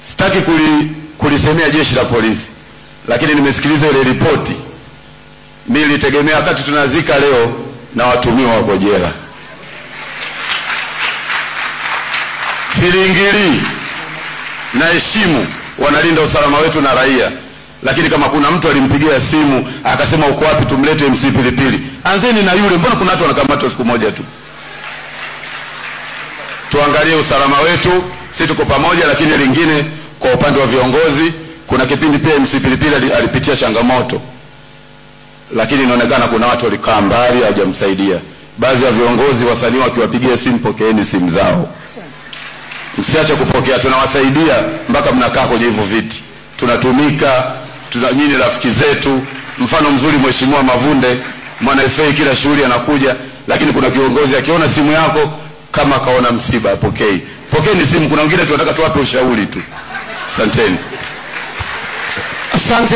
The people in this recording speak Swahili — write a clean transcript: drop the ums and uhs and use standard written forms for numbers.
Sitaki kulisemea jeshi la polisi, lakini nimesikiliza ile ripoti. Mimi nilitegemea wakati tunazika leo na watumiwa wako jela. Silingiri na heshimu, wanalinda usalama wetu na raia. Lakini kama kuna mtu alimpigia simu akasema uko wapi tumlete MC Pilipili, anzeni na yule. Mbona kuna watu wanakamatwa siku moja tu? Tuangalie usalama wetu, sisi tuko pamoja. Lakini lingine kwa upande wa viongozi, kuna kipindi pia MC Pilipili alipitia changamoto, lakini inaonekana kuna watu walikaa mbali hawajamsaidia. Baadhi ya viongozi, wasanii wakiwapigia simu, pokeeni simu zao. Msiache kupokea, tunawasaidia mpaka mnakaa kwenye hivyo viti. Tunatumika, nyinyi rafiki zetu. Mfano mzuri Mheshimiwa Mavunde, mwana FA, kila shughuli anakuja, lakini kuna kiongozi akiona simu yako kama kaona msiba, pokei. Pokeeni simu, kuna wengine tunataka tuwape ushauri tu. Asanteni. Asante.